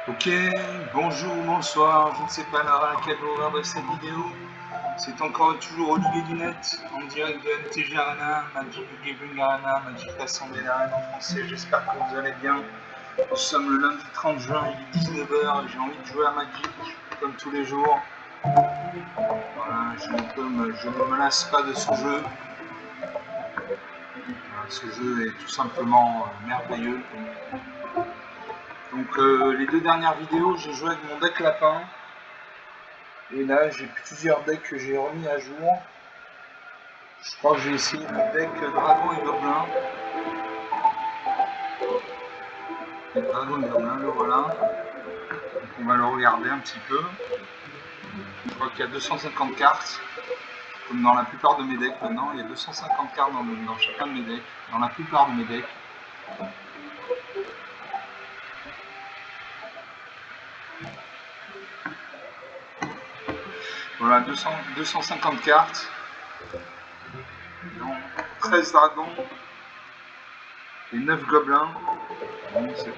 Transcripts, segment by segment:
Ok, bonjour, bonsoir, je ne sais pas l'heure à laquelle vous regardez cette vidéo. C'est encore toujours Olivier Lunette, en direct de MTG Arena, Magic Gathering Arena, Magic Assemblée d'Arène en français. J'espère que vous allez bien. Nous sommes le lundi 30 juin, il est 19h et j'ai envie de jouer à Magic, comme tous les jours. Voilà, je ne me lasse pas de ce jeu. Voilà, ce jeu est tout simplement merveilleux. Donc les deux dernières vidéos, j'ai joué avec mon deck lapin. Et là, j'ai plusieurs decks que j'ai remis à jour. Je crois que j'ai essayé le deck Dragon et Gobelin. Le Dragon et Gobelin, le voilà. Donc on va le regarder un petit peu. Je crois qu'il y a 250 cartes. Comme dans la plupart de mes decks maintenant, il y a 250 cartes dans chacun de mes decks. Dans la plupart de mes decks. Voilà, 250 cartes. Donc, 13 dragons et 9 gobelins. Bon, c'est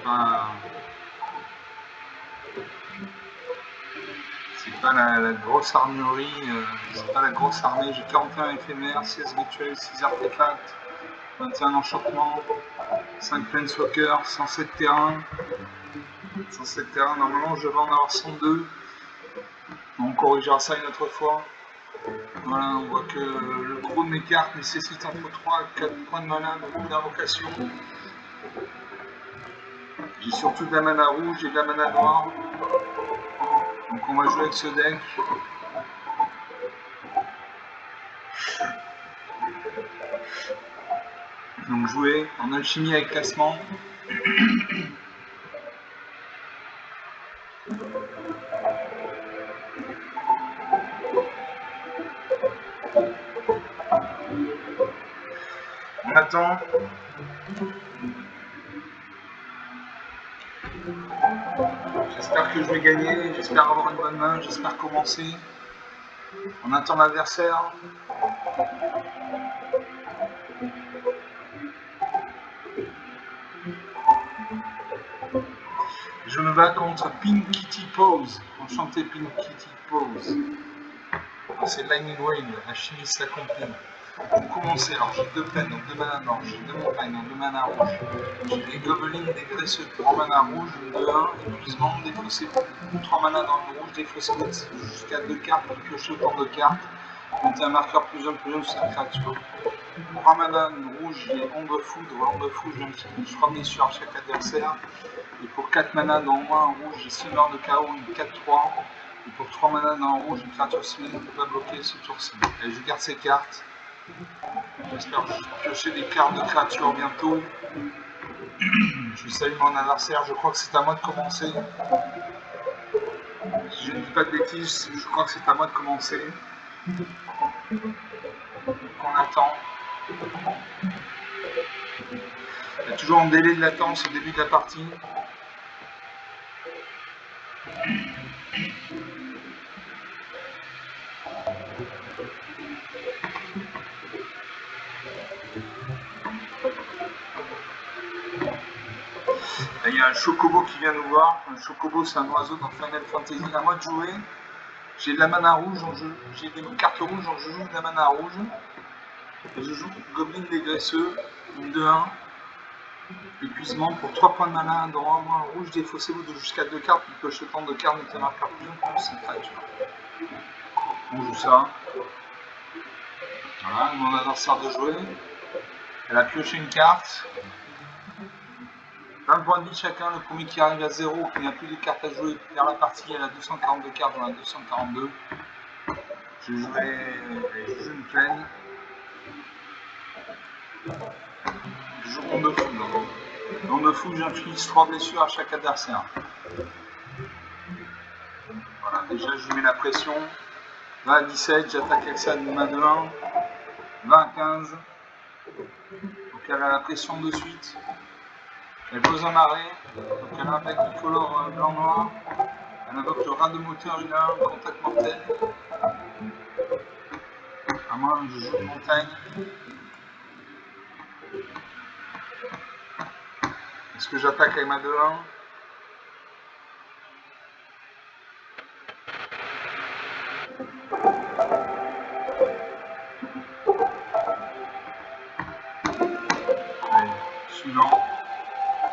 pas la grosse armurerie, c'est pas la grosse armée. J'ai 41 éphémères, 16 rituels, 6 artefacts, 21 enchantements, 5 planeswalkers, 107 terrains. 107 terrains, normalement je vais en avoir 102. On corrigera ça une autre fois. Voilà, on voit que le gros de mes cartes nécessite entre 3 et 4 points de mana, beaucoup d'invocations. J'ai surtout de la mana rouge et de la mana noire. Donc on va jouer avec ce deck. Donc jouer en alchimie avec classement. On attend. J'espère que je vais gagner, j'espère avoir une bonne main, j'espère commencer. On attend l'adversaire. Je me bats contre Pink Kitty Pose. Enchanté Pink Kitty Pose. C'est Lightning Wave, la chimie s'accomplit. Pour commencer, alors j'ai 2 plaines, donc 2 mana blancs, j'ai 2 montagnes, donc 2 mana rouges. J'ai des gobelins, des graisseux, 3 mana rouges, 2-1, épuisement, défausser 3 mana dans le rouge, défausser jusqu'à 2 cartes pour piocher autant de cartes. Monter un marqueur plus 1 sur sa créature. 3 mana rouge, j'ai ombre foudre. Ombre foudre, je remets sur chaque adversaire. Et pour 4 mana dans au moins un rouge, j'ai Silver de chaos, une 4-3. Et pour 3 mana dans un rouge, une créature civile ne peut pas bloquer ce tour-ci. Je garde ces cartes. J'espère piocher des cartes de créatures bientôt. Je salue mon adversaire, je crois que c'est à moi de commencer. Si je ne dis pas de bêtises, je crois que c'est à moi de commencer. On attend. Il y a toujours un délai de latence au début de la partie. Là, il y a un chocobo qui vient nous voir. Un chocobo, c'est un oiseau dans Final Fantasy. À moi de jouer. J'ai de la mana rouge en jeu. J'ai des cartes rouges, donc je joue de la mana rouge. Et je joue Goblin dégraisseux, une 2-1. Épuisement pour 3 points de mana dans un moins rouge, défaussez-vous de jusqu'à 2 cartes, puis pioche autant de cartes, mettez marqueur plus une créature. On joue ça. Voilà, mon adversaire de jouer. Elle a pioché une carte. 20 points de vie chacun, le premier qui arrive à 0, qui n'a plus de cartes à jouer, perd la partie, elle a 242 cartes dans la 242. Je joue une plaine. Je joue onde de foudre. Onde de foudre, j'inflige 3 blessures à chaque adversaire. Voilà, déjà je lui mets la pression. 20 à 17, j'attaque avec ça de main de 1. 20 à 15. Donc elle a la pression de suite. Elle pose un arrêt. Donc elle a un deck bicolore blanc-noir. Elle invoque le rat de moteur 1-1, contact mortel. À moi, je joue de montagne. Est-ce que j'attaque avec ma 2-1?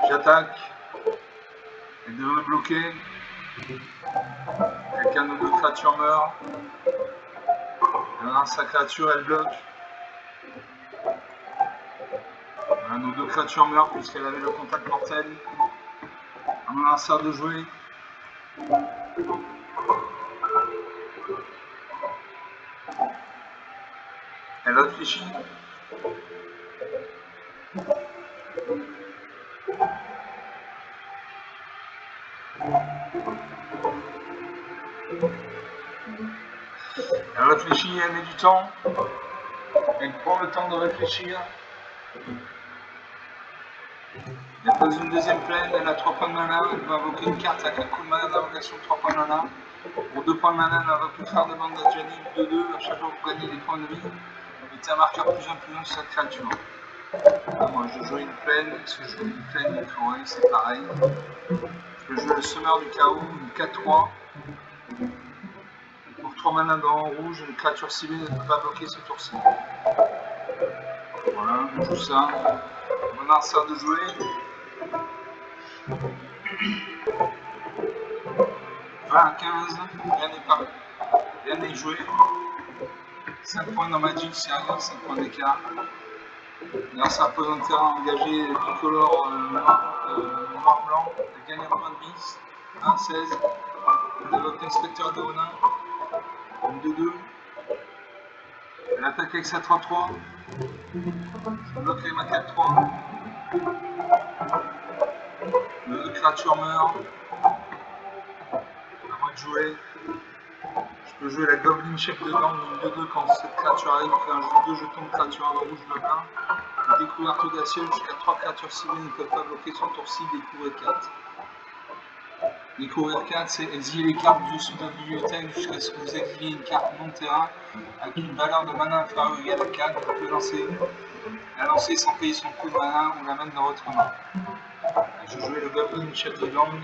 J'attaque. Elle devrait bloquer. Quelqu'un de deux créatures meurt. Voilà, sa créature, elle bloque. Voilà, nos deux créatures meurent puisqu'elle avait le contact mortel. À mon adversaire de jouer. Elle réfléchit. Elle réfléchit, elle met du temps. Elle prend le temps de réfléchir. Elle pose une deuxième plaine, elle a 3 points de mana, elle va invoquer une carte avec un coup de mana d'invocation de 3 points de mana. Pour 2 points de mana, elle invoque une phare de bande d'Adjani de 2, à chaque fois que vous gagnez des points de vie, mettez un marqueur plus 1 sur cette créature. Là, moi je joue une plaine, si je joue une plaine, une forêt, c'est pareil. Je peux jouer le semeur du chaos, une 4-3. Pour 3 mana dans rouge, une créature ciblée ne peut pas bloquer ce tour-ci. Voilà, je joue ça. Mon adversaire de jouer. 20 à 15, rien n'est joué. 5 points dans Magic, c'est rien, 5 points d'écart. Là, ça pose un terrain engagé bicolore noir-blanc. Elle gagne un point de bis. 1-16. Elle évoque l'inspecteur de Ronin. Une 2-2. Elle attaque avec sa 3-3. Je bloque avec ma 4-3. Les deux créatures meurent. À moi de jouer. Je peux jouer la Goblin Chef de Gang, une 2-2 quand cette créature arrive, fait un jeu de 2 jetons de créature à rouge bleu blanc. Une découverte audacieuse, jusqu'à 3 créatures ciblées ne peuvent pas bloquer son tour-ci, découvrir 4. Découvrir 4, c'est exiler les cartes du dessous de la bibliothèque jusqu'à ce que vous exiliez une carte non terrain avec une valeur de mana inférieure ou égale à 4. Vous pouvez la lancer sans payer son coût de mana ou la mettre dans votre main. Je jouais le Goblin Chef de Gang.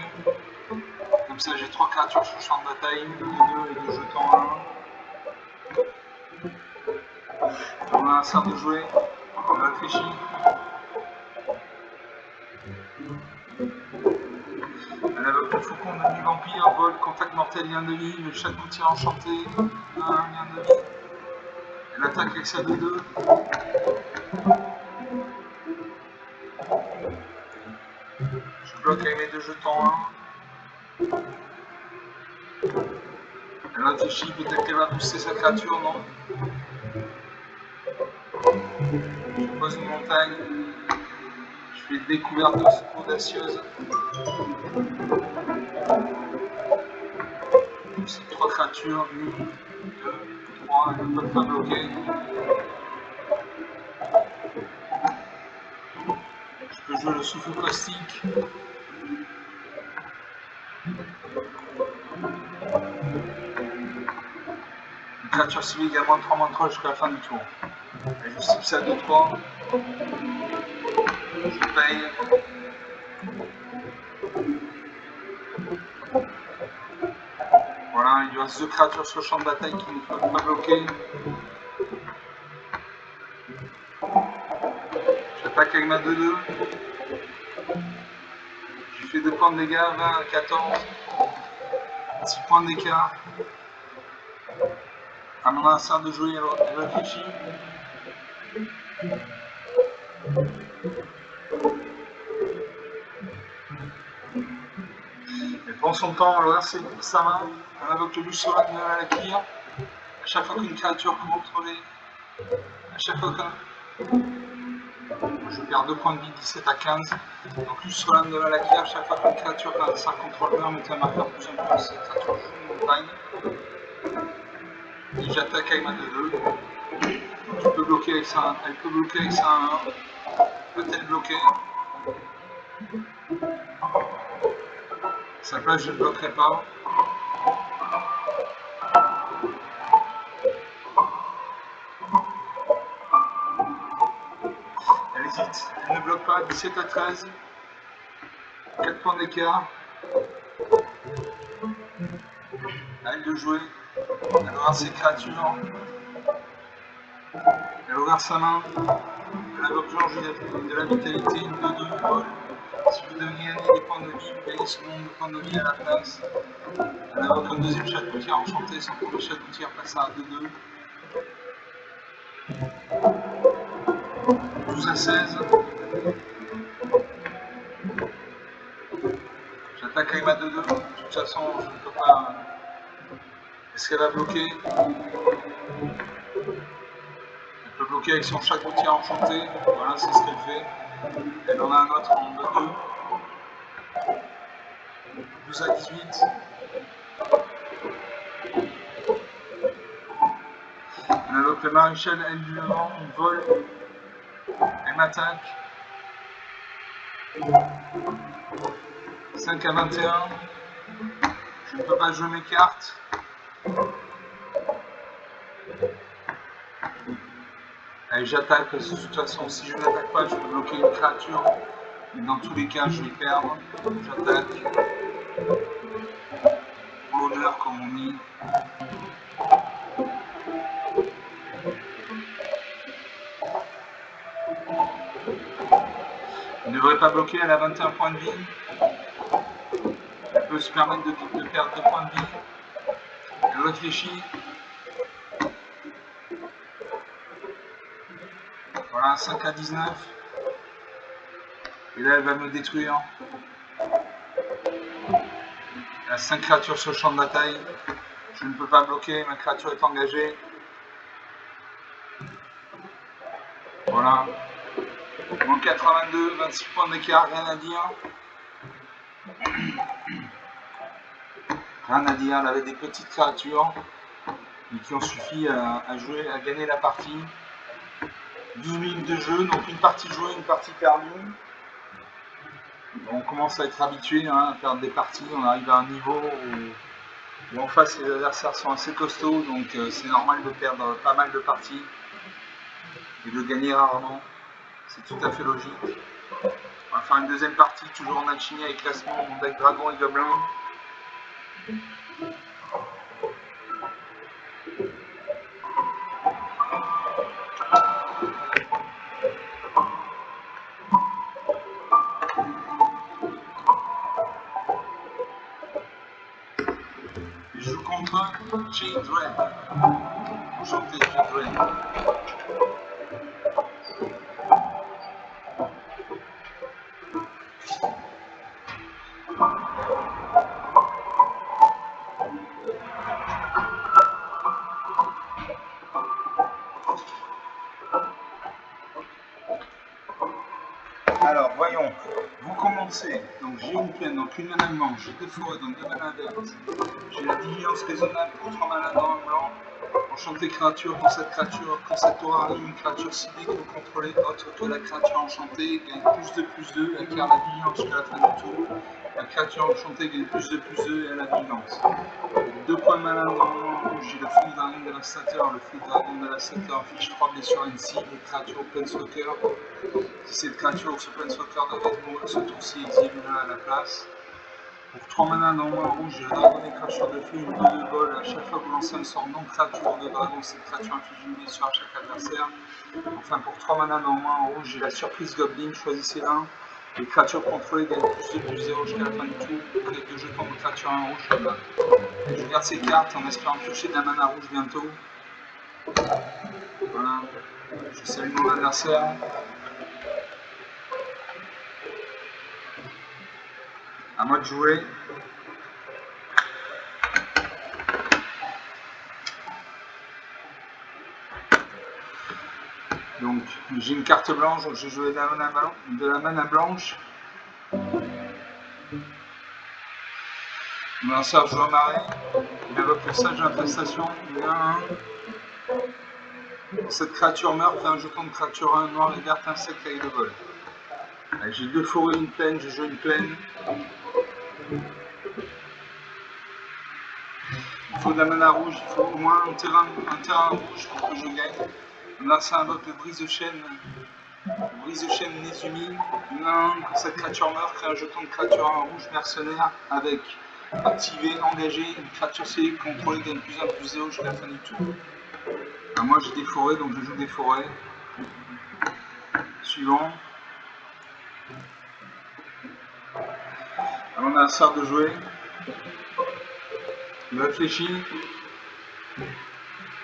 Comme ça, j'ai 3 créatures sur le champ de bataille, 1, 2 et 2 jetons 1. On a un sort de jouer, on réfléchit. Elle invoque le faucon de nuit vampire, vol, contact mortel, lien de vie, le chat gouttier enchanté, 1, lien de vie. Elle attaque avec sa 2-2. Je bloque avec mes 2 jetons 1. Elle réfléchit, peut-être qu'elle va booster sa créature, non? Je pose une montagne. Je fais une découverte audacieuse. C'est 3 créatures, 1, 2, 3, elles ne peuvent pas bloquer. Je peux jouer le souffle caustique. Une créature civile également de 3-3 jusqu'à la fin du tour. Et je cible ça 2-3. Je paye. Voilà, il lui reste 2 créatures sur le champ de bataille qui ne peuvent pas bloquer. J'attaque avec ma 2-2. Je fais 2 points de dégâts, 20 à 14. 6 points d'écart. À mon adversaire de jouer, elle réfléchit. Elle prend son temps, elle regarde sa main, elle invoque le Luxoran de la Lakir. À chaque fois qu'une créature contrôlée, à chaque fois qu'un. Je perds 2 points de vie, 17 à 15. Donc Luxoran de la Lakir, à chaque fois qu'une créature perd sa contrôleur, mettez un marqueur plus 1 cette créature joue une montagne. Et j'attaque avec ma 2-2. Elle peut bloquer avec sa 1. Peut-elle bloquer? Sa place, je ne bloquerai pas. Elle hésite, elle ne bloque pas, 17 à 13. 4 points d'écart. À elle de jouer. Elle aura ses créatures. Elle aura sa main. Elle invoque l'ange de la vitalité, 2-2, vol. Si vous deviez gagner des points de vie, vous gagnez ce nombre de points de vie à la place. On invoque un deuxième chacoutière enchanté, son premier chacoutière passe à 2-2. 12 à 16. J'attaque avec ma 2-2. De toute façon, je ne peux pas. Est-ce qu'elle va bloquer? Elle peut bloquer avec son chacoutière enchanté. Voilà, c'est ce qu'elle fait. Elle en a un autre en 2-2. 12 à 18. On invoque le maréchal, elle du Levant, on vole. Elle m'attaque. 5 à 21. Je ne peux pas jouer mes cartes. Allez, j'attaque parce que de toute façon, si je n'attaque pas, je peux bloquer une créature. Mais dans tous les cas, je vais perdre. J'attaque. Pour l'honneur, comme on dit. Elle ne devrait pas bloquer, elle a 21 points de vie. Elle peut se permettre de perdre 2 points de vie. Elle réfléchit. Voilà, 5 à 19. Et là, elle va me détruire. Elle a 5 créatures sur le champ de bataille. Je ne peux pas bloquer, ma créature est engagée. Voilà. En 82, 26 points d'écart, rien à dire. Rien à dire, elle avait des petites créatures mais qui ont suffi à jouer, à gagner la partie. 12 minutes de jeu, donc une partie jouée, une partie perdue. On commence à être habitué à perdre des parties, on arrive à un niveau où en face les adversaires sont assez costauds, donc c'est normal de perdre pas mal de parties et de gagner rarement. C'est tout à fait logique. On va faire une deuxième partie, toujours en alchimie avec classement, mon deck dragon et gobelin. Je joue contre Jade Red. Enchanté Jade Red. Alors, voyons, vous commencez, donc j'ai une plaine, donc une mana blanche, j'ai deux forêts, donc deux mana vertes, j'ai la vigilance raisonnable pour 3 mana dans un blanc, enchanté créature, quand cette aura arrive, une créature ciblée que vous contrôlez autre que la créature enchantée gagne +2/+2, acquiert la vigilance jusqu'à la fin du tour, la créature enchantée gagne +2/+2 et elle a la vigilance. 2 points de mana dans rouge, j'ai le flou dragon dévastateur, le flou dragon dévastateur affiche 3 blessures à une cible, les créatures Planeswalker. Si cette créature ou ce Planeswalker devait mourir ce tour-ci, exilez-la à la place. Pour 3 mana dans le rouge, j'ai le dragon des cracheurs de feu, une 2 de bol. À chaque fois que vous lancez un sort non-créature de dragon, cette créature inflige une blessure à chaque adversaire. Enfin, pour 3 mana dans le rouge, j'ai la surprise Goblin, choisissez l'un. Les créatures contrôlées gagnent +2/+0 jusqu'à la fin du tour. Près de jetons de créatures en rouge, je garde. Je garde ces cartes en espérant piocher de la mana rouge bientôt. Voilà. Je salue mon adversaire. À moi de jouer. Donc j'ai une carte blanche, donc j'ai joué de la mana blanche. Mon lanceur joue un marais. Il invoque le sage d'infestation. Il y a un. Cette créature meurt, fait un jeton de créature 1 noir et verte insecte avec 2 vol. J'ai 2 forêts, une plaine, j'ai joué une plaine. Il faut de la mana rouge, il faut au moins un terrain rouge pour que je gagne. Là, ça invoque le brise-chaîne. Brise-chaîne Nezumi. Quand cette créature meurt, crée un jeton de créature 1 rouge mercenaire avec activé, engagé, une créature cible contrôlée gagne +1/+0 jusqu'à la fin du tour. Alors moi j'ai des forêts, donc je joue des forêts. Suivant. Alors on a ça de jouer. Il réfléchit. Il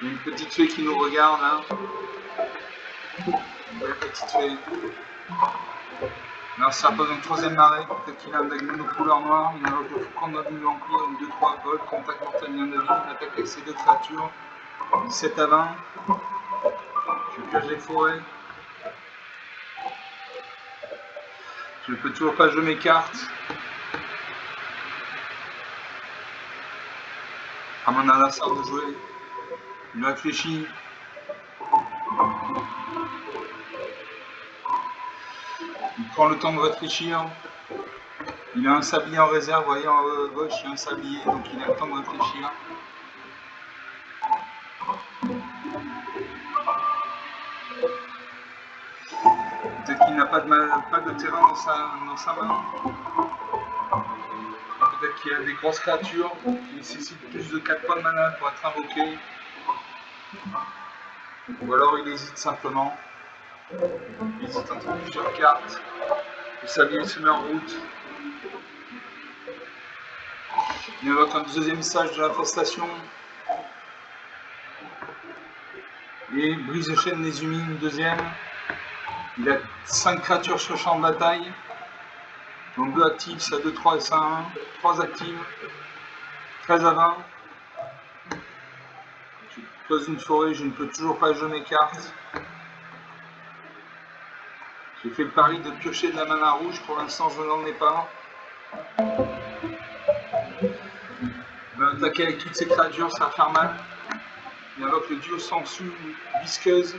y a une petite fée qui nous regarde là. Une belle petite fée. Alors ça pose une troisième marée. Peut-être qu'il a un deck mono couleur noire. Il a le faucon de du vampire. Une 2-3 gold. Contact mortel lien de vie. Il attaque avec ces deux créatures. 17 à 20. Je cache les forêts. Je ne peux toujours pas jouer mes cartes. Ramanala sort de jouer. Il réfléchit. Il prend le temps de réfléchir. Il a un sablier en réserve. Vous voyez en haut à gauche, il y a un sablier. Donc il a le temps de réfléchir. Peut-être qu'il n'a pas de terrain dans sa main. Peut-être qu'il y a des grosses créatures qui nécessitent plus de 4 points de mana pour être invoquées. Ou alors il hésite simplement. Il hésite entre plusieurs cartes. Le sablier se met en route. Il invoque un deuxième message de l'infestation. Et brise de chaîne des humides, une deuxième. Il a 5 créatures sur le champ de bataille. Donc 2 actives, ça 2, 3 et ça 1. 3 actives. 13 à 20. Je pose une forêt, je ne peux toujours pas jouer mes cartes. J'ai fait le pari de piocher de la mana rouge, pour l'instant je n'en ai pas. Il va attaquer avec toutes ces créatures, ça va faire mal. Il invoque le duo Sansu visqueuse.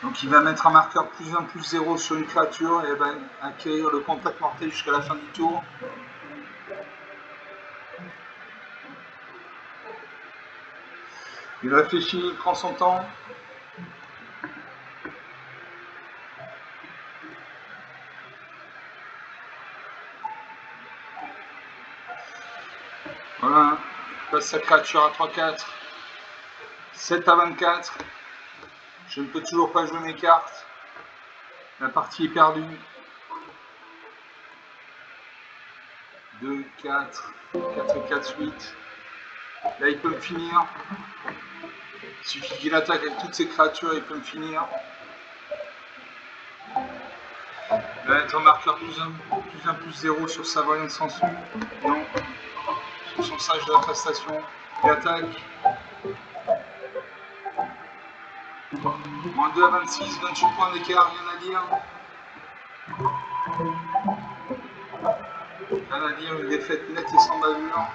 Donc il va mettre un marqueur +1 +0 sur une créature et va acquérir le contact mortel jusqu'à la fin du tour. Il réfléchit, il prend son temps. Voilà, il passe sa créature à 3-4. 7 à 24. Je ne peux toujours pas jouer mes cartes. La partie est perdue. 2, 4, 4 et 4, 8. Là, il peut me finir. Il suffit qu'il attaque avec toutes ces créatures, il peut me finir. Il va mettre un marqueur +1 +0 sur sa voyante sensu. Non. Sur son sage de la prestation. Il attaque. Moins 2 à 26, 28 points d'écart, rien à dire. Rien à dire, une défaite nette et sans bavure.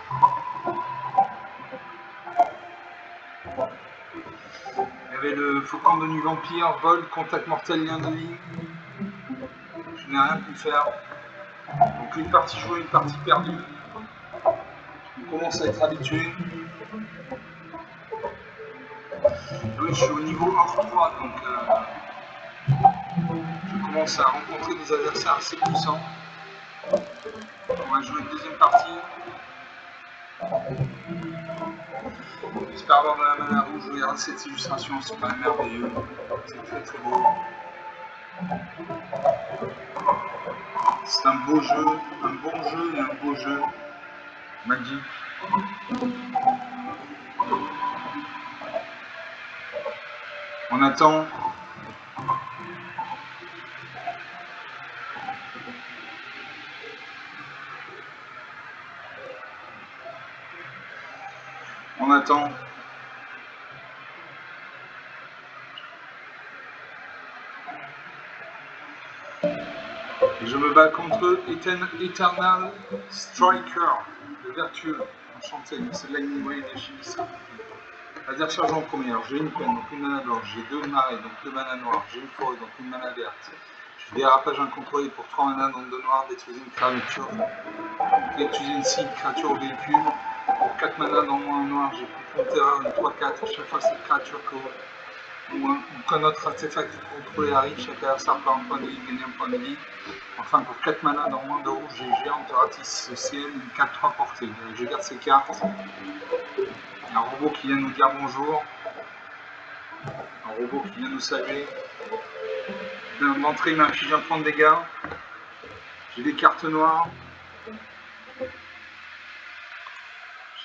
Il y avait le faucon de nuit vampire, vol, contact mortel, lien de vie. Je n'ai rien pu faire. Donc une partie jouée, une partie perdue. On commence à être habitué. Oui, je suis au niveau hors 3, donc je commence à rencontrer des adversaires assez puissants. On va jouer une deuxième partie. J'espère avoir de la mana rouge. Regarde cette illustration, c'est quand même merveilleux. C'est très très beau. C'est un beau jeu, un bon jeu et un beau jeu. Magique. On attend. On attend. Et je me bats contre Eternal Striker, le vertueux. Enchanté, c'est de Lightning Wave et Chimissa. Adversaire joue en premier. Alors j'ai une peine, donc une mana blanche. J'ai 2 marées, donc 2 mana noires. J'ai une forêt, donc une mana verte. Je dérapage incontrôlé pour 3 mana, donc 2 noirs. Détruisez une créature. Détruisez une cible, créature au véhicule. Pour 4 mana dans moins noir, j'ai plus de terreur, une 3-4. À chaque fois que cette créature ou qu'un autre artefact contrôlé arrive, chaque adversaire perd un point de vie, gagne un point de vie. Enfin, pour 4 mana dans moins de rouge, j'ai géante ratisse au ciel, une 4-3 portée. Je garde ces cartes. Il y a un robot qui vient nous dire bonjour. Un robot qui vient nous saluer. D'entrée, il m'inflige un point de dégâts. J'ai des cartes noires.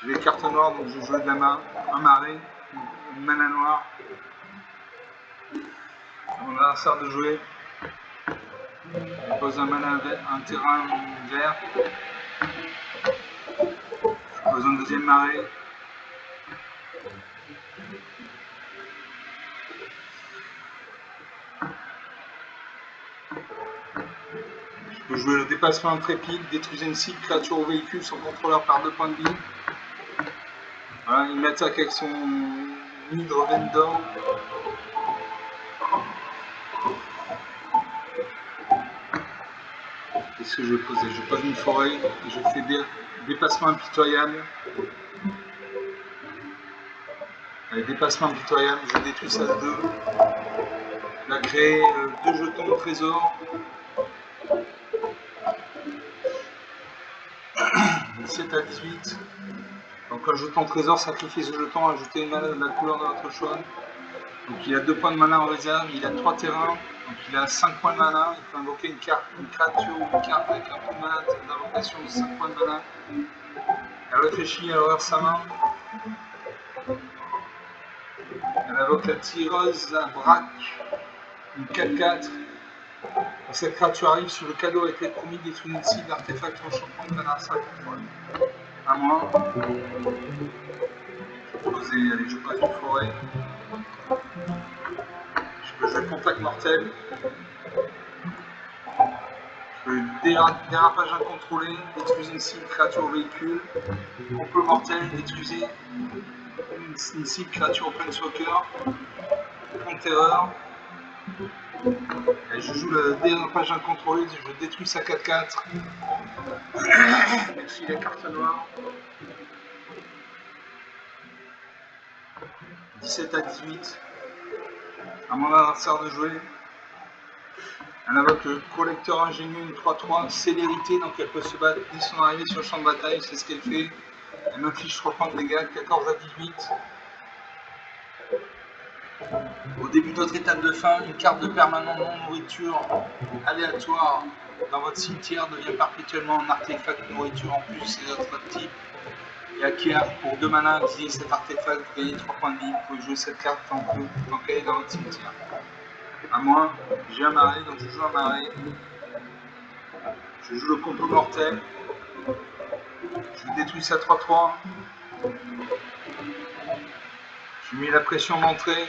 J'ai des cartes noires, donc je joue de la main. Un marais, une mana noire. On a un sort de jouer. On pose un terrain vert. Je pose un deuxième marais. Je peux jouer le dépassement intrépide, détruisez une cible, créature au véhicule, son contrôleur par 2 points de vie. Voilà, il m'attaque avec son Hydre Vendor. Qu'est-ce que je vais poser? Je pose une forêt et je fais dépassement impitoyable. Allez, dépassement impitoyable, je détruis ça à 2. Il a créé 2 jetons de trésor. 17 à 18. Donc un jeton de trésor, sacrifiez ce jeton, ajoutez une mana de la couleur de votre choix. Donc il a 2 points de mana en réserve, il a 3 terrains, donc il a 5 points de mana, il peut invoquer une créature ou une carte avec un point de mana d'invocation de 5 points de mana. Elle réfléchit, elle ouvre sa main. Elle invoque la tireuse à braque, une 4-4. Quand cette créature arrive, sur le cadeau a été promis détruire une cible, artefact ou un champion de mana 5 points. À moi. Allez, je passe une forêt. Je peux jouer contact mortel. Je peux dérapage incontrôlé, détruisez une cible, créature au véhicule. Complot mortel, détruisez une cible, créature au planeswalker. Contre-terreur. Et je joue le dérapage incontrôlé, je détruis sa 4-4. Merci la carte noire. 17 à 18. À mon adversaire de jouer. Elle invoque le collecteur ingénieux, une 3-3, célérité, donc elle peut se battre dès son arrivée sur le champ de bataille, c'est ce qu'elle fait. Elle m'inflige 3 points de dégâts, 14 à 18. Au début de votre étape de fin, une carte de permanent non-nourriture aléatoire dans votre cimetière devient perpétuellement un artefact de nourriture en plus de votre type. Et acquiert pour 2 mana, utilisez cet artefact, vous gagnez 3 points de vie. Vous pouvez jouer cette carte tant qu'elle est dans votre cimetière. À moi, j'ai un marais, donc je joue un marais. Je joue le complot mortel. Je détruis ça 3-3. Je mets la pression d'entrée.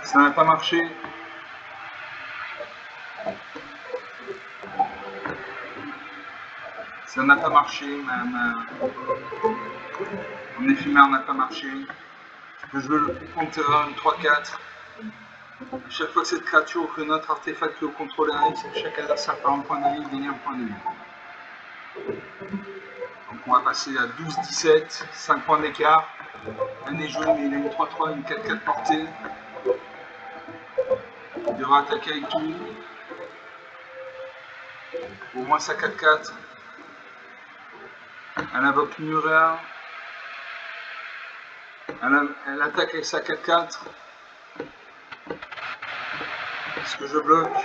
Ça n'a pas marché. Ça n'a pas marché. Mon éphémère n'a pas marché. Je peux jouer le contre-terrain 3-4. À chaque fois que cette créature ou que notre artefact que vous contrôlez arrive, chaque adversaire perd un point de vie, gagne un point de vie. Donc on va passer à 12-17, 5 points d'écart. Un est joué, mais il a une 3-3, une 4-4 portée. Il devra attaquer avec tout. Au moins sa 4-4. Elle invoque Murea. Elle attaque avec sa 4-4. Est-ce que je bloque?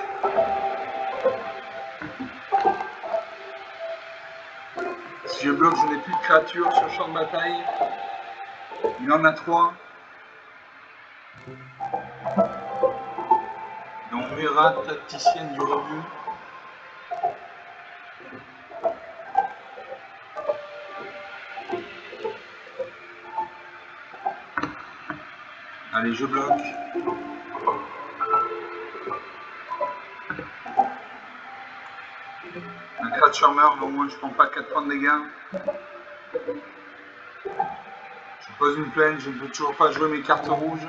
Si je bloque, je n'ai plus de créatures sur le champ de bataille. Il en a 3. Donc Murea, tacticienne du rebut. Allez, je bloque. La créature meurt, mais au moins je prends pas 4 points de dégâts. Je pose une plaine, je ne peux toujours pas jouer mes cartes rouges.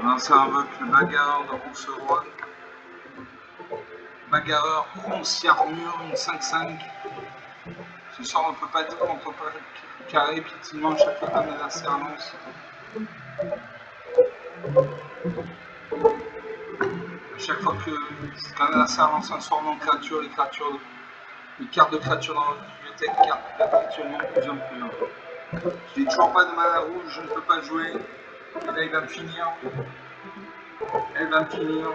On ça invoque le bagarre de Rousseau. Bagarreur, Ronce, Armure, une 5-5. Ce soir, on ne peut pas être contre carré, effectivement, chaque fois qu'un adversaire lance. À chaque fois qu'un adversaire lance un sort non créature, les cartes de créature dans votre bibliothèque carte perpétuellement plus en plus. Je n'ai toujours pas de mana rouge, je ne peux pas jouer. Et là, il va me finir. Elle va me finir.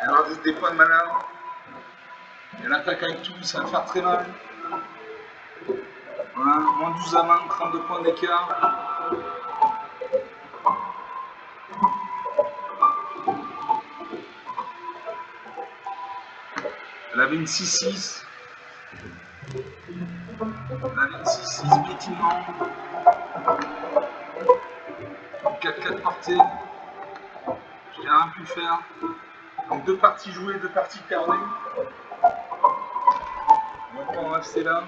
Elle rajoute des points de mana. Elle attaque avec tout, ça va faire très mal. Voilà, moins 12 à main, 32 points d'écart. Elle avait une 6-6. Elle avait une 6-6 piétinement. 4-4 portée. Je n'ai rien pu faire. Donc 2 parties jouées, 2 parties perdues. On va pas en rester là.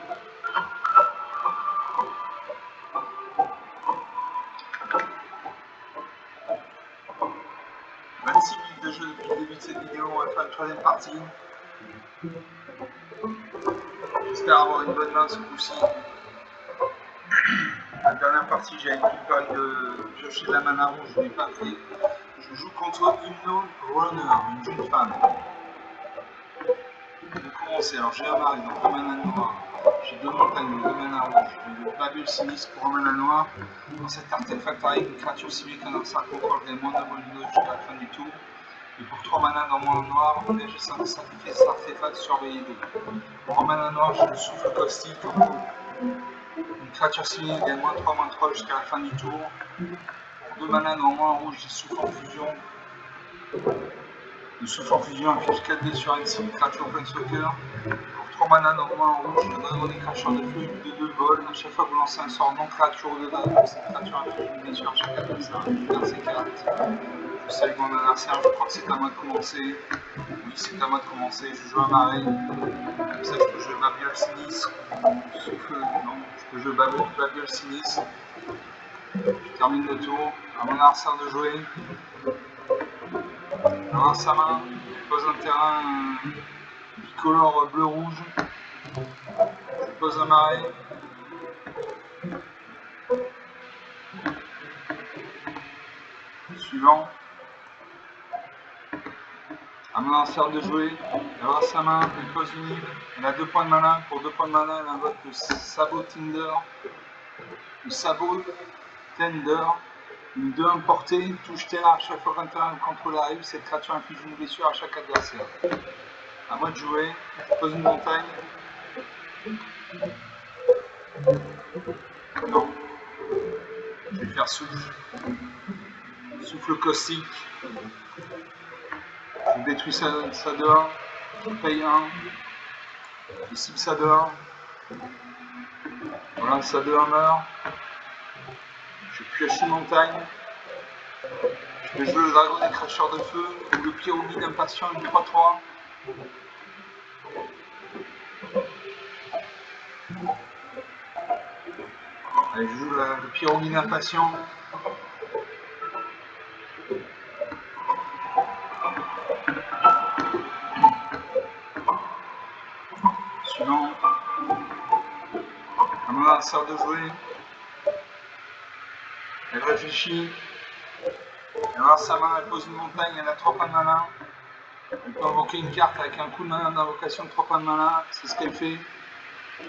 De jeu depuis le début de cette vidéo, on va faire une troisième partie. J'espère avoir une bonne main ce coup-ci. La dernière partie, j'avais pris le pari de piocher de la mana rouge, je ne l'ai pas fait. Je joue contre Hymno Runner, une jeune femme. Je vais commencer, alors j'ai un mari, donc le mana noir. J'ai 2 montagnes, 2 mana rouge. J'ai le Babel Sinistre pour un mana noir. Dans cet artefact arrive une créature civique qu'un adversaire contrôle gagne moins de volume jusqu'à la fin du tour. Et pour 3 mana dans mon noir, engagez ça de sacrifier cet artefact surveillé d'eau. Pour 1 mana noir, j'ai le souffle caustique. Une créature civile gagne moins 3 jusqu'à la fin du tour. Pour 2 mana dans mon rouge, j'ai souffle en fusion. Le souffle en fusion affiche 4 dés sur une cible créature planeswalker. Pour 3 mana dans mon rouge, le dragon des cracheurs de feu, de 2 vols. À chaque fois que vous lancez un sort non créature ou de dragon, cette créature affiche une blessure à chaque adversaire. Je garde ces cartes. Je salue mon adversaire, je crois que c'est à moi de commencer. Oui, c'est à moi de commencer. Je joue un marais. Comme ça, je peux jouer Babel Sinistre. Souffle, non, je peux jouer Babel Sinistre. Je termine le tour. À mon adversaire de jouer. Alors, sa main, je pose un terrain bicolore bleu-rouge. Je pose un marais. Suivant. À mon adversaire de jouer, elle aura sa main, elle pose une île, elle a 2 points de mana, pour 2 points de mana, elle invoque le Sabot Tinder, le Sabot Tender, une 2-1 portée, touche terre à chaque fois qu'un terrain contrôle arrive, cette créature inflige une blessure à chaque adversaire. À moi de jouer, je pose une montagne. Non. Je vais faire souffle. Souffle caustique. Je détruis ça dehors. Je paye 1. Je cible ça dehors. Voilà, ça dehors meurt. Je pioche une montagne. Je peux jouer le dragon des cracheurs de feu ou le pyroguide impatient, une 3-3. Allez, je joue le pyroguide impatient. Suivant. À mon adversaire de jouer. Elle réfléchit. Elle va sa main, elle pose une montagne, elle a 3 points de mana. Elle peut invoquer une carte avec un coup de mana d'invocation de 3 points de mana. C'est ce qu'elle fait.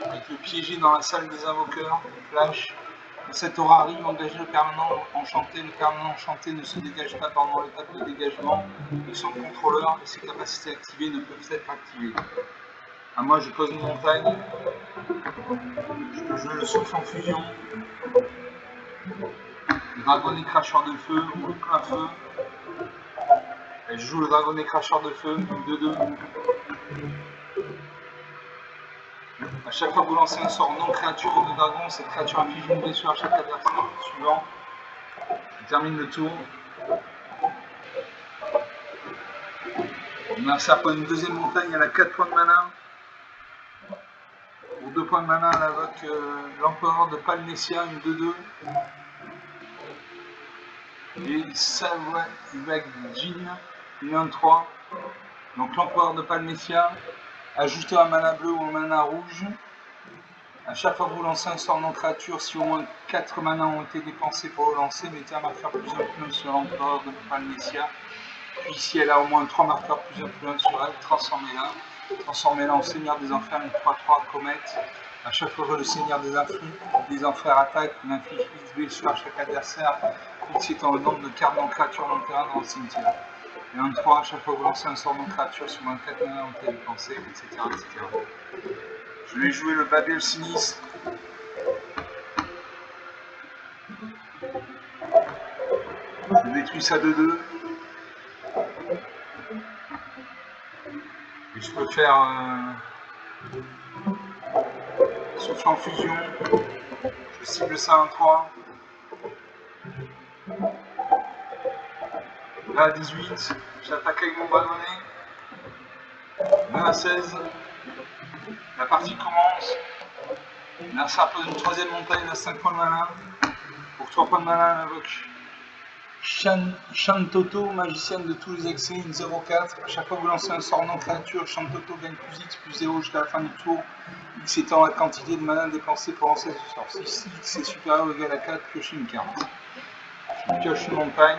Avec le piégé dans la salle des invoqueurs. Flash. Cette aura arrive, engage le permanent enchanté. Le permanent enchanté ne se dégage pas pendant l'étape de dégagement de son contrôleur et ses capacités activées ne peuvent être activées. À moi, je pose une montagne. Je peux jouer le souffle en fusion. Le dragon des cracheurs de feu ou le plein feu. Et je joue le dragon des cracheurs de feu, une 2-2. A chaque fois que vous lancez un sort non créature ou de dragon, cette créature inflige une blessure à chaque adversaire. Suivant. Je termine le tour. On a ça pour une deuxième montagne, elle a 4 points de mana. Pour 2 points de mana, elle invoque l'empereur de Palnessia, une 2-2. Et Savagin, une 1-3. Donc l'empereur de Palmetia. Ajoutez un mana bleu ou un mana rouge. A chaque fois que vous lancez un sort non créature, si au moins 4 manas ont été dépensés pour le lancer, mettez un marqueur plus influent sur l'empereur de Palmetia. Puis si elle a au moins 3 marqueurs plus influents sur elle, transformez-la. Transformez-la en Seigneur des Enfers, une 3-3 comète. A chaque fois que le Seigneur des Enfers attaque, il inflige X blessures à chaque adversaire, X étant le nombre de cartes non créatures non terrain dans le cimetière. Et un 3, à chaque fois que vous lancez un sort non créature, sur moins 4 manas ont été dépensés, etc., etc. Je vais jouer le Babel Sinistre. Je détruis ça de 2. Et je peux faire souffle en fusion. Je cible ça en 3. Là à 18, j'attaque avec mon ballonnet. Là à 16, la partie commence. Là ça pose une troisième montagne à 5 points de mana. Pour 3 points de mana, elle invoque Shantoto, magicienne de tous les excès, une 0-4. A chaque fois que vous lancez un sort non créature, Shantoto gagne plus X plus 0 jusqu'à la fin du tour. X étant la quantité de mana dépensée pour lancer ce sort. Si X est supérieur ou égal à 4, piochez une carte. Je pioche une montagne.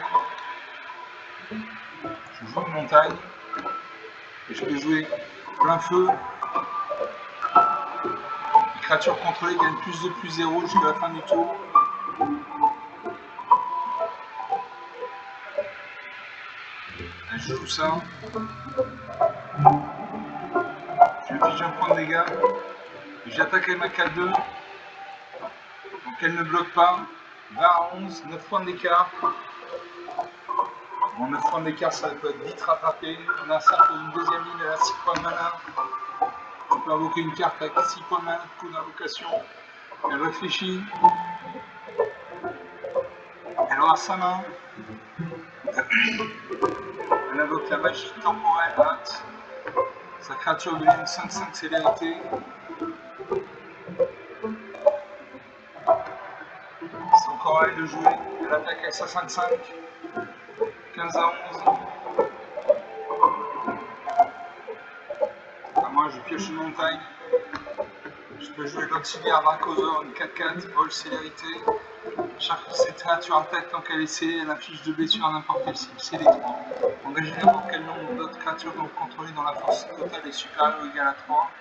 Je joue une montagne. Et je peux jouer plein feu. Les créatures contrôlées gagnent plus de plus 0 jusqu'à la fin du tour. Et je joue ça. Je fige un point de dégâts. Et j'attaque avec ma 4-2. Donc elle ne bloque pas. 20 à 11, 9 points d'écart. Bon, 9 points d'écart, ça peut être vite rattrapé. On a ça pour une deuxième ligne, elle a 6 points de mana. On peut invoquer une carte avec 6 points de mana de coup d'invocation. Elle réfléchit. Elle aura sa main. Elle invoque la magie temporelle hâte. Sa créature devient une 5-5 célérité. C'est encore à elle de jouer. Elle attaque avec sa 5-5. 15 à 11. À moi, je pioche une montagne. Je peux jouer l'auxiliaire Dracosaur, une 4-4, vol célérité. Chaque fois que cette créature attaque tant qu'elle est scellée, elle affiche 2 blessures à n'importe quelle cible. C'est les 3. Engagez n'importe quel nombre d'autres créatures donc contrôlées dans la force totale est supérieure ou égale à 3.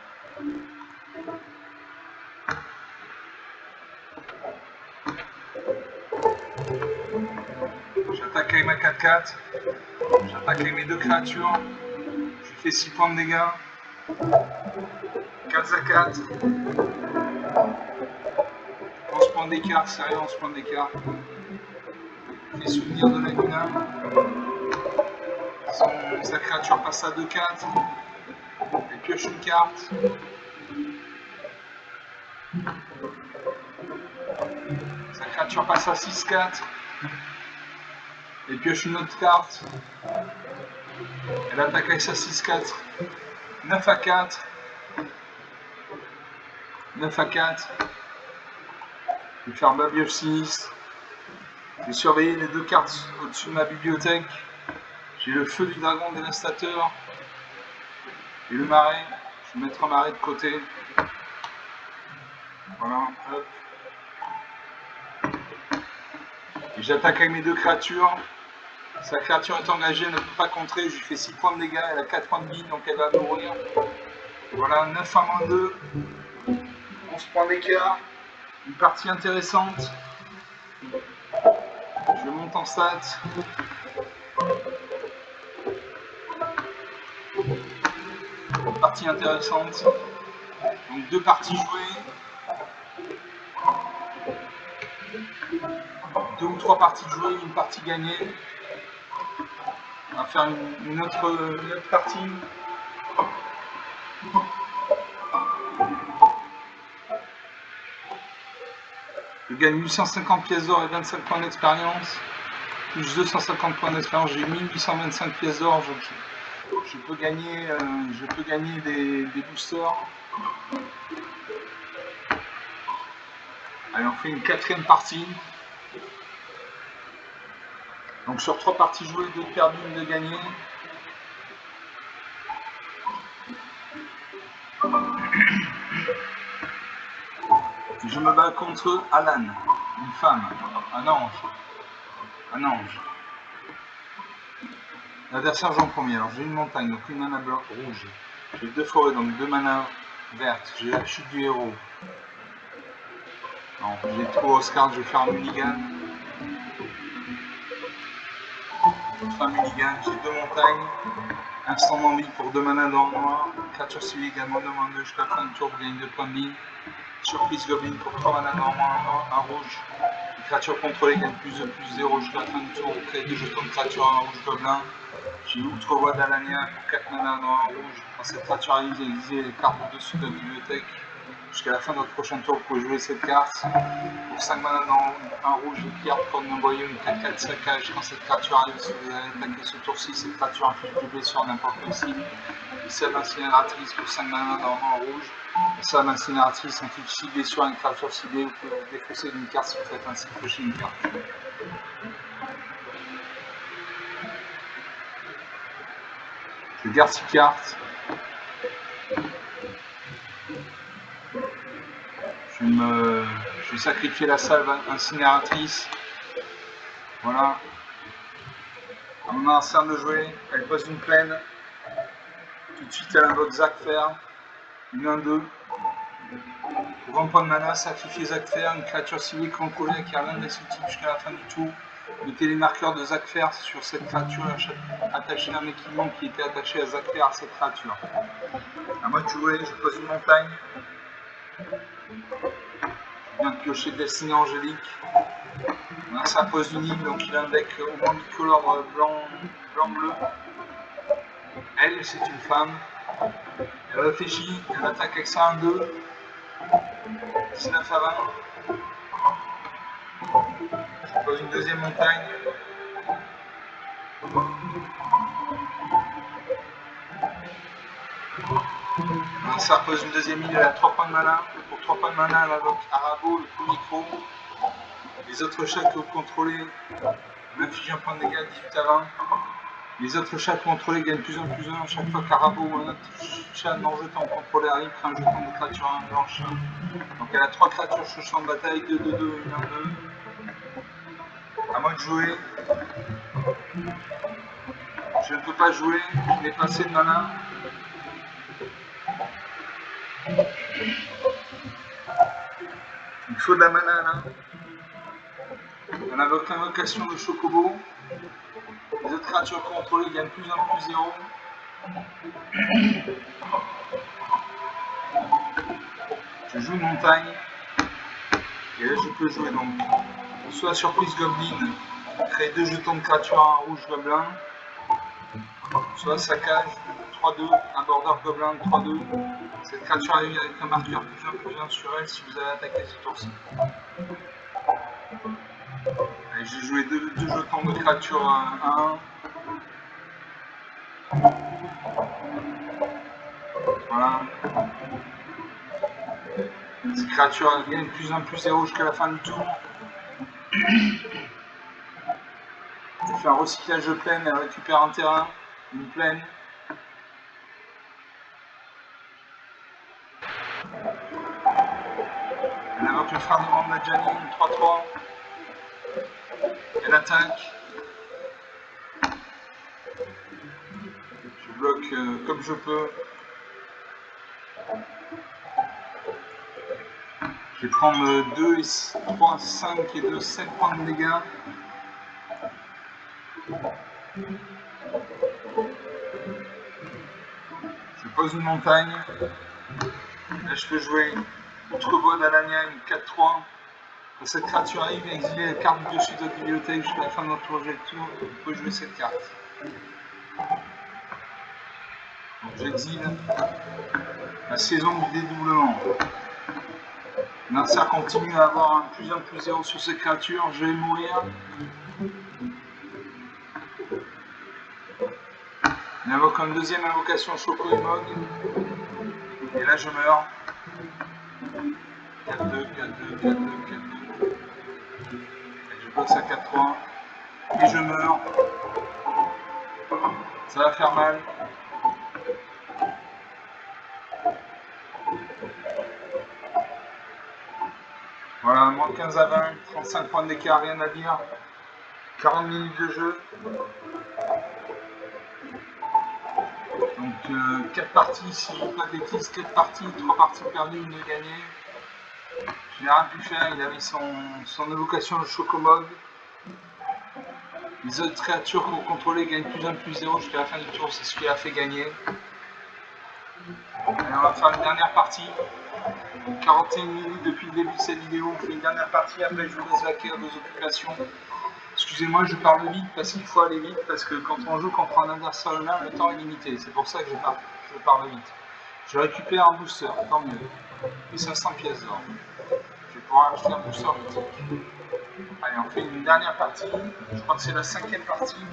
J'attaque avec ma 4-4. J'attaque avec mes 2 créatures. Je fais 6 points de dégâts. 4 à 4. 11 points d'écart, sérieux, 11 points d'écart. Je fais souvenir de la Luna. Sa créature passe à 2-4. Elle pioche une carte. Sa créature passe à 6-4. Elle pioche une autre carte. Elle attaque avec sa 6-4. 9 à 4. 9 à 4. Je vais faire Babel Sinistre. Je vais surveiller les 2 cartes au-dessus de ma bibliothèque. J'ai le feu du dragon dévastateur et le marais. Je vais mettre un marais de côté. Voilà, hop. Et j'attaque avec mes 2 créatures. Sa créature est engagée, elle ne peut pas contrer. Je lui fais 6 points de dégâts, elle a 4 points de vie, donc elle va mourir. Voilà, 9 à moins 2. 11 points d'écart. Une partie intéressante. Je monte en stats. Une partie intéressante. Donc 2 parties jouées. 2 ou 3 parties jouées, une partie gagnée. On va faire une autre partie. Je gagne 850 pièces d'or et 25 points d'expérience. Plus 250 points d'expérience, j'ai 1825 pièces d'or. Je peux gagner des boosters. Allez, on fait une 4e partie. Donc sur 3 parties jouées, 2 perdues, 1 de gagnées. Je me bats contre Alan, une femme, un ange. Un ange. L'adversaire joue en premier. Alors j'ai une montagne, donc une mana blanc rouge. J'ai 2 forêts, donc 2 mana vertes. J'ai la chute du héros. Non, j'ai trop Oscar, je vais faire un mulligan. Enfin mulligan, j'ai 2 montagnes. Instant d'envie pour 2 mana dans le noir. Créature civile également demande 2 jusqu'à la fin du tour, vous gagnez 2 points de vie. Surprise Goblin pour 3 mana dans le noir, un rouge. Les créatures contrôlées gagnent plus de plus 0 jusqu'à la fin du tour. Vous créez 2 jetons de créatures un rouge gobelin. J'ai Outrevoix d'Alania pour 4 mana dans un rouge. Quand cette créature arrive, utilisez les cartes au-dessus de la bibliothèque. Jusqu'à la fin de votre prochain tour, vous pouvez jouer cette carte. Pour 5 mana dans un rouge, une carte pour envoyer une 4-4 saccage. Quand cette créature arrive, si vous allez attaquer ce tour-ci, cette créature inflige du blessure sur n'importe quelle cible. Et salve incinératrice pour 5 mana dans un rouge. La salve incinératrice inflige 6 blessures à une créature ciblée. Vous pouvez vous défausser d'une carte si vous faites ainsi cocher une carte. Je garde 6 cartes. Je vais sacrifier la salve incinératrice. Voilà. On a un cercle de jouer. Elle pose une plaine. Tout de suite, elle invoque Zakfer. Une 1-2. Pour 20 points de mana, sacrifiez Zakfer, une créature ciblée contrôlée qui a l'un des sous-types jusqu'à la fin du tour. Mettez les marqueurs de Zakfer sur cette créature et attachez un équipement qui était attaché à Zakfer à cette créature. À moi de jouer, je pose une montagne. Je viens de piocher Destinée Angélique. Voilà, ça pose une île, donc il a un deck au moins bicolore blanc-bleu. Elle, c'est une femme. Elle réfléchit, elle attaque avec ça 1-2. 19 à 20. Je pose une deuxième montagne. Ça repose une deuxième île, elle a 3 points de mana. Pour 3 points de mana, elle invoque Arabo, le coup micro. Les autres chats que vous contrôlez m'infligent un point de dégâts 18 à 20. Les autres chats contrôlés gagnent plus en plus 1 chaque fois qu'Arabo ou un autre chat non jetant contrôlé arrive, crée un jeton de créature à un blanche. Donc elle a 3 créatures sur le champ de bataille, 2-2-2, 1-2. À moi de jouer. Je ne peux pas jouer, je n'ai pas assez de mana. Il faut de la mana là. On invoque l'invocation de Chocobo. Les autres créatures contrôlées gagnent plus 1 plus 0. Je joue une montagne. Et là je peux jouer donc soit Surprise Goblin, créer 2 jetons de créatures à un rouge gobelin. Soit Saccage 3-2, un border gobelin 3-2. Cette créature arrive avec un marqueur plus 1 sur elle si vous allez attaquer ce tour-ci. J'ai joué 2 jetons de créature à 1. Voilà. Ces créatures gagnent plus 1 plus 0 jusqu'à la fin du tour. Elle fait un recyclage de plaine, elle récupère un terrain, une plaine. Elle invoque le frère de Mandajani, une 3-3. Elle attaque. Je bloque comme je peux. Je vais prendre 2, 3, 5 et 2, 7 points de dégâts. Je pose une montagne. Là je peux jouer Outrevoix d'Alania, une 4-3. Quand cette créature arrive, exilez la carte du dessus de votre bibliothèque jusqu'à la fin de votre projet de tour. Vous pouvez jouer cette carte. J'exile la saison du dédoublement. L'adversaire continue à avoir un plus 1 plus 0 sur ses créatures. Je vais mourir. Il invoque une deuxième invocation Choco et Mog. Et là je meurs. 4-2, 4-2, 4-2, 4-2. Je boxe à 4-3. Et je meurs. Ça va faire mal. Voilà, moins 15 à 20, 35 points d'écart, rien à dire. 40 minutes de jeu. Donc 4 parties, si je ne dis pas de bêtises, 4 parties, 3 parties perdues, 1 gagnée. Je n'ai rien pu faire, il avait son évocation de Chocomog. Les autres créatures qu'on contrôlait gagnent plus 1 plus 0 jusqu'à la fin du tour, c'est ce qui a fait gagner. Allez, on va faire une dernière partie. 41 minutes depuis le début de cette vidéo, on fait une dernière partie, après je vous laisse vaquer à vos occupations. Excusez-moi, je parle vite parce qu'il faut aller vite, parce que quand on joue contre un adversaire humain, le temps est limité, c'est pour ça que je parle vite. Je récupère un booster, tant mieux. Et 500 pièces d'or. Je vais pouvoir acheter un booster mythique. Allez, on fait une dernière partie, je crois que c'est la 5e partie.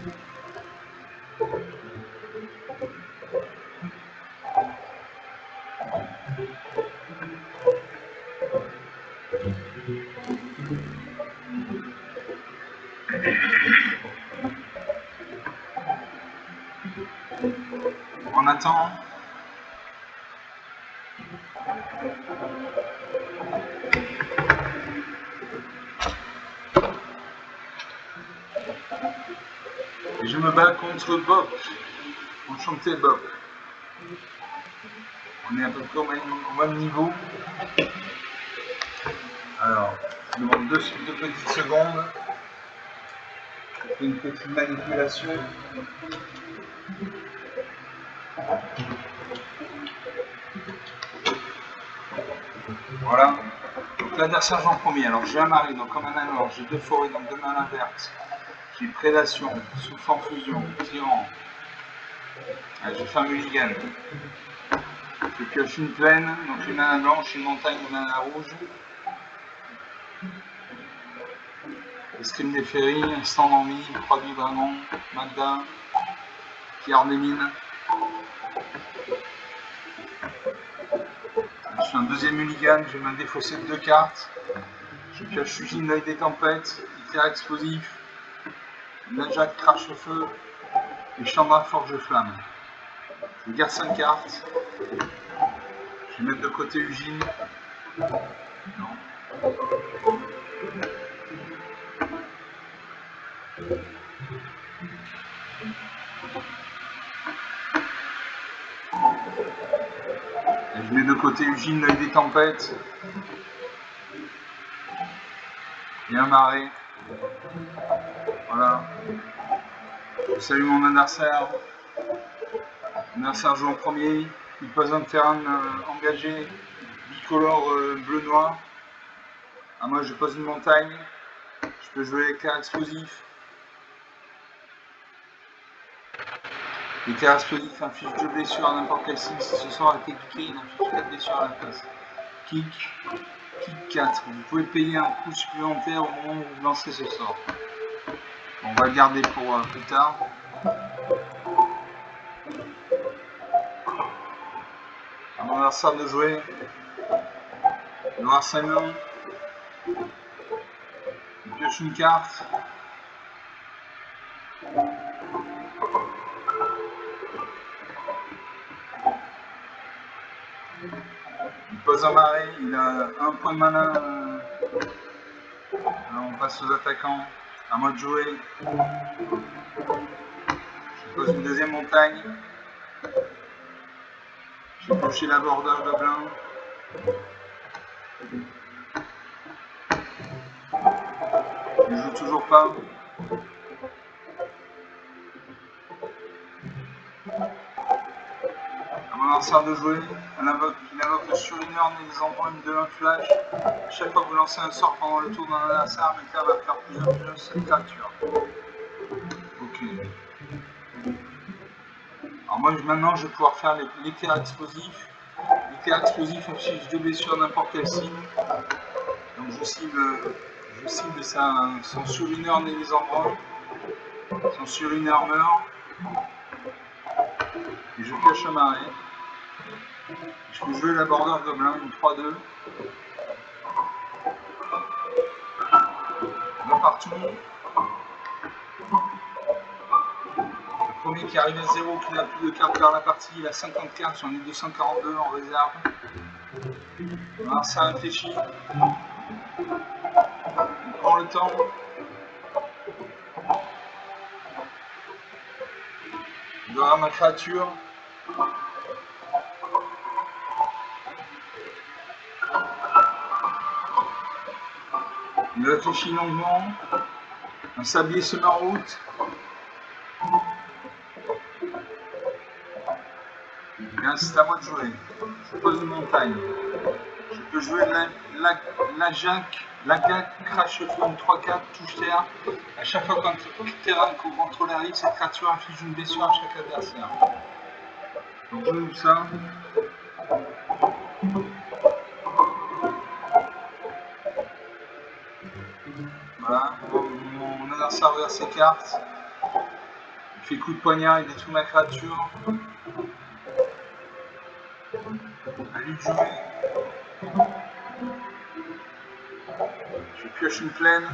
On attend. Et je me bats contre Bob. Enchanté Bob. On est à peu près au même niveau. Alors, je demande deux petites secondes. Je fais une petite manipulation. Voilà. Donc l'adversaire joue en premier. Alors j'ai un mari, donc comme un anneau. J'ai 2 forêts, donc 2 mains vertes. J'ai prédation, souffle en fusion, tyran. J'ai fait un mulligan. Je pioche une plaine, donc une mana blanche, une montagne, une mana rouge. Escrime des ferries, instant d'envie, croix du dragon, Magda, pierre des mines. Je fais un deuxième mulligan, je vais me défausser de 2 cartes. Je pioche Usine l'œil des tempêtes, éclair explosif, Najak crache-feu et Chandra forge flamme. Je garde 5 cartes. Je vais mettre de côté Ugine. Non. Et je mets de côté Ugine l'œil des tempêtes. Et un marais. Voilà. Je salue mon adversaire. L'adversaire joue en premier. Il pose un terrain engagé, bicolore bleu-noir. Ah, moi je pose une montagne. Je peux jouer l'éclair explosif. L'éclair explosif inflige 2 blessures à n'importe quel signe. Si ce sort a été kické, il inflige 4 blessures à la place. Kick 4. Vous pouvez payer un coût supplémentaire au moment où vous lancez ce sort. On va le garder pour plus tard. À mon adversaire de jouer. Le harcèlement. Il pioche une carte. Il pose un marais, il a 1 point de mana. Alors on passe aux attaquants. À moi de jouer. Je pose une deuxième montagne. Je vais piocher la border gobelin. Il joue toujours pas. À mon adversaire de jouer, il invoque le surligneur et les embrumes de un flash. Chaque fois que vous lancez un sort pendant le tour d'un adversaire, un éclair va faire plusieurs cette créature. Ok. Alors moi maintenant je vais pouvoir faire l'éclair explosif. L'éclair explosif affiche 2 blessures à n'importe quel signe. Donc je cible son surligneur et les embrumes. Son surligneur meurt. Et je pioche un marais. Je peux jouer la border gobelin, une 3-2. Là partout. Le premier qui arrive à 0, qui n'a plus de cartes vers la partie, il a 50 cartes, j'en ai 242 en réserve. Alors ça réfléchit. le temps. De voir ma créature. Il réfléchit longuement. Un sablier se met en route. Bien, c'est à moi de jouer. Je pose une montagne. Je peux jouer la Jack, crash flamme 3-4, touche terre. À chaque fois qu'un terrain qu'on contrôle arrive, cette créature inflige une blessure à chaque adversaire. Donc je joue ça. Voilà, mon adversaire regarde ses cartes. Il fait coup de poignard, il détruit ma créature. À lui de jouer. Je pioche une plaine.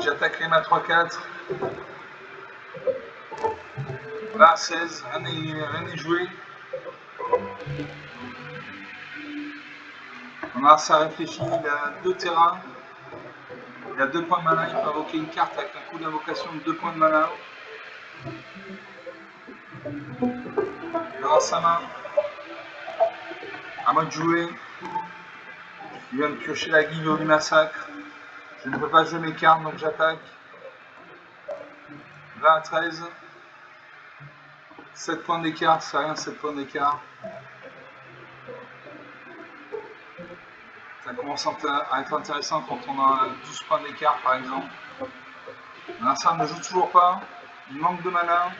J'attaque les mains 3-4. Là, 16, rien n'est joué. On a ça réfléchi, il a 2 terrains. Il a 2 points de mana, il peut invoquer une carte avec un coup d'invocation de 2 points de mana. Il aura sa main. À moi de jouer. Il vient de piocher la guilde du massacre. Je ne peux pas jouer mes cartes, donc j'attaque. 20 à 13. 7 points d'écart, c'est rien, 7 points d'écart. Ça commence à être intéressant quand on a 12 points d'écart, par exemple. L'adversaire ne joue toujours pas. Il manque de mana.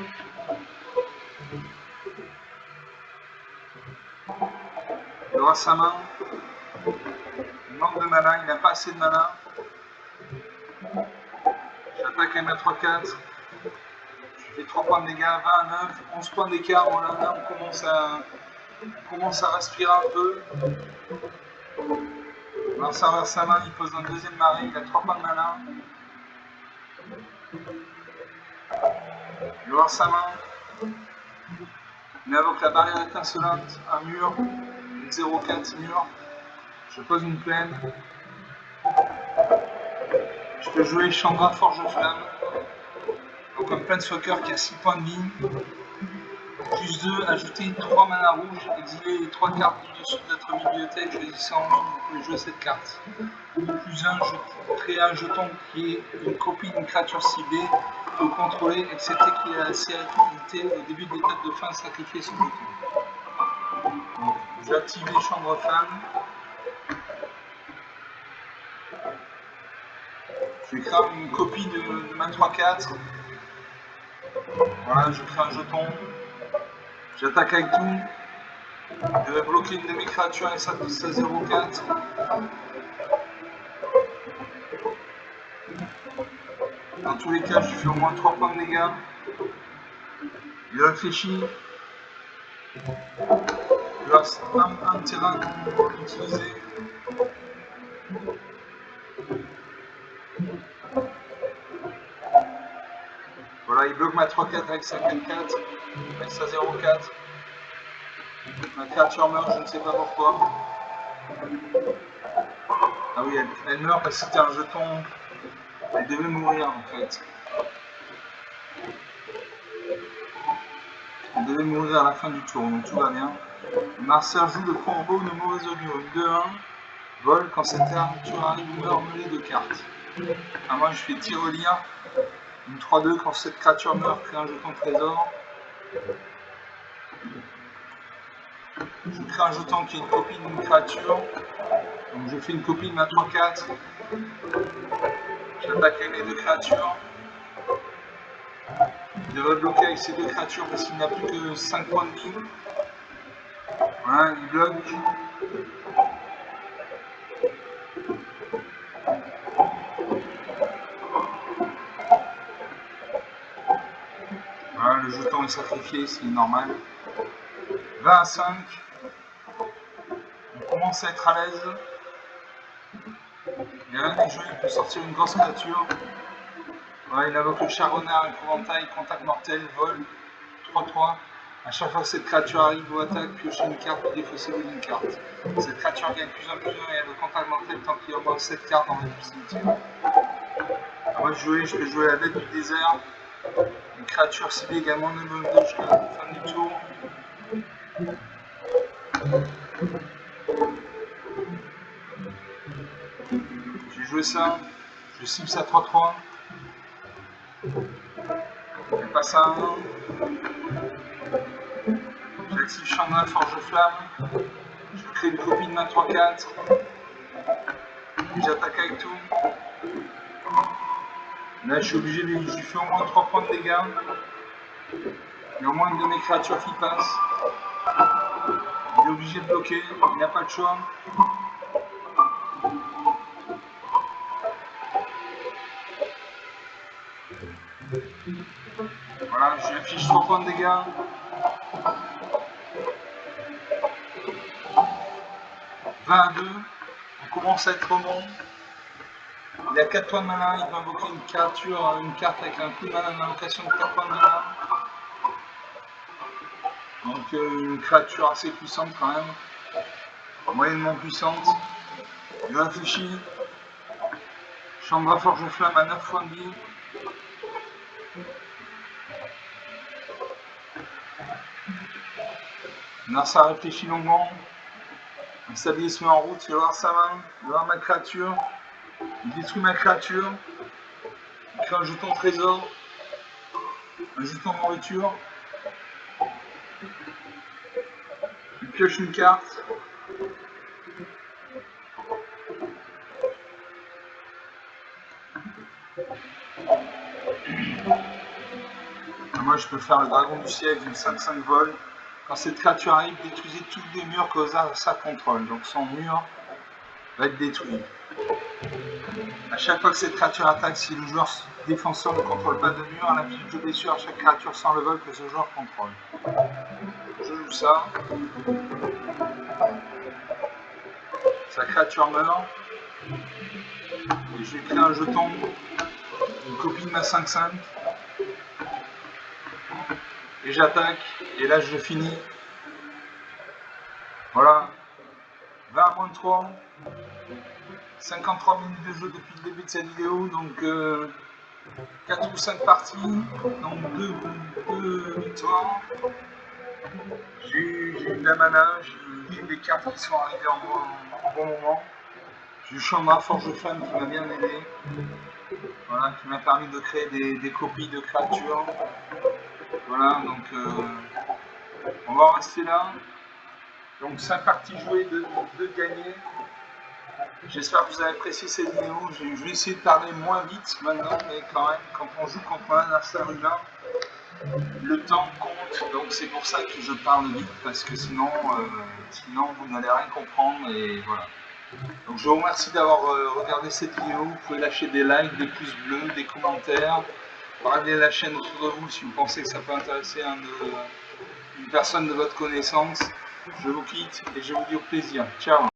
Il aura sa main. Il manque de mana, il n'a pas assez de mana. J'attaque à 3-4. Je fais 3 points de dégâts, 20 à 9, 11 points d'écart. Voilà, là on commence à respirer un peu. L'adversaire vers sa main, il pose un deuxième marée, il a 3 points de mana. Il aura sa main. Il invoque la barrière étincelante, un mur, une 0-4 mur. Je pose une plaine. Je peux jouer Chandra Forge Flamme. Donc un Planeswalker qui a 6 points de vie. Plus 2, ajouter 3 mana rouges, exiler les 3 cartes du dessus de notre bibliothèque, choisissant une, vous pouvez jouer cette carte. Plus 1, je crée un jeton qui est une copie d'une créature ciblée, que vous contrôlez, excepté qu'il a la sécurité au début de l'étape de fin, sacrifier son jeton. Donc, je vais activer Chambre Flamme. Je vais créer une copie de ma 3-4. Voilà, je crée un jeton. J'attaque avec tout. Je vais bloquer une de mes créatures avec ça de 16-0-4. Dans tous les cas, je fais au moins 3 points de dégâts. Il réfléchit. Il reste un terrain qu'on va utiliser. Voilà, il bloque ma 3-4 avec sa 4-4, avec sa 0-4. Ma créature meurt, je ne sais pas pourquoi. Ah oui, elle meurt parce que c'était un jeton. Elle devait mourir en fait. Elle devait mourir à la fin du tour, donc tout va bien. Marcel joue le combo de mauvais augure. Une 2-1, vol, quand cette créature arrive, meurt mêlée de cartes. Ah, moi je fais tyrolien. Une 3-2, quand cette créature meurt, crée un jeton trésor. Je crée un jeton qui est une copie d'une créature. Donc je fais une copie de ma 3-4. J'attaque les 2 créatures. Il devrait bloquer avec ces 2 créatures parce qu'il n'a plus que 5 points de vie. Voilà, il bloque. Voilà, le jeton est sacrifié, c'est normal. 20 à 5. On commence à être à l'aise. Il y a rien à jouer, il peut sortir une grosse créature. Voilà, il invoque le char renard, épouvantail, contact mortel, vol, 3-3. À chaque fois que cette créature arrive ou attaque, piochez une carte ou défaussez-vous d'une carte. Cette créature gagne plus 1 et a le contact mental tant qu'il envoie cette carte dans le cimetière. Moi je peux jouer la bête du désert. Une créature ciblée également ne me bouge jusqu'à la fin du tour. J'ai joué ça. Je cible ça 3-3. Je passe à 1. J'active Chandra, Forge Flamme. Je crée une copie de main 3-4. Et j'attaque avec tout. Là, je suis obligé de lui faire au moins 3 points de dégâts. Il y a au moins une de mes créatures qui passe. Il est obligé de bloquer. Il n'a pas le choix. Voilà, je lui affiche 3 points de dégâts. 20 à 2. On commence à être bon. Il a 4 points de mana, il peut invoquer une carte avec un coup de mana d'invocation de 4 points de mana. Donc une créature assez puissante quand même. Moyennement puissante. Il réfléchit. Chandra Forge Flamme à 9 points de vie. Narsa réfléchit longuement. Le sablier se met en route, il va voir sa main, il va voir ma créature. Il détruit ma créature. Il crée un jeton trésor. Un jeton nourriture. Il pioche une carte. Moi je peux faire le dragon du siècle d'une 5-5 vol. Quand cette créature arrive, détruisez tous les murs que ça contrôle. Donc son mur va être détruit. À chaque fois que cette créature attaque, si le joueur défenseur ne contrôle pas de mur, elle inflige 2 blessures à chaque créature sans le vol que ce joueur contrôle. Je joue ça. Sa créature meurt. Et je vais créer un jeton, une copie de ma 5-5. Et j'attaque. Et là je finis. Voilà. 20 à moins de 3. 53 minutes de jeu depuis le début de cette vidéo. Donc 4 ou 5 parties. Donc 2 victoires. J'ai eu de la mana. J'ai eu des cartes qui sont arrivées en bon moment. J'ai eu Chandra Forge Flamme qui m'a bien aidé. Voilà, qui m'a permis de créer des copies de créatures. Voilà, donc on va en rester là. Donc 5 parties jouées, 2 gagnées. J'espère que vous avez apprécié cette vidéo. Je vais essayer de parler moins vite maintenant, mais quand même, quand on joue contre un adversaire humain, le temps compte. Donc c'est pour ça que je parle vite, parce que sinon vous n'allez rien comprendre. Et voilà. Donc je vous remercie d'avoir regardé cette vidéo. Vous pouvez lâcher des likes, des pouces bleus, des commentaires. Parlez la chaîne autour de vous si vous pensez que ça peut intéresser une personne de votre connaissance. Je vous quitte et je vous dis au plaisir. Ciao.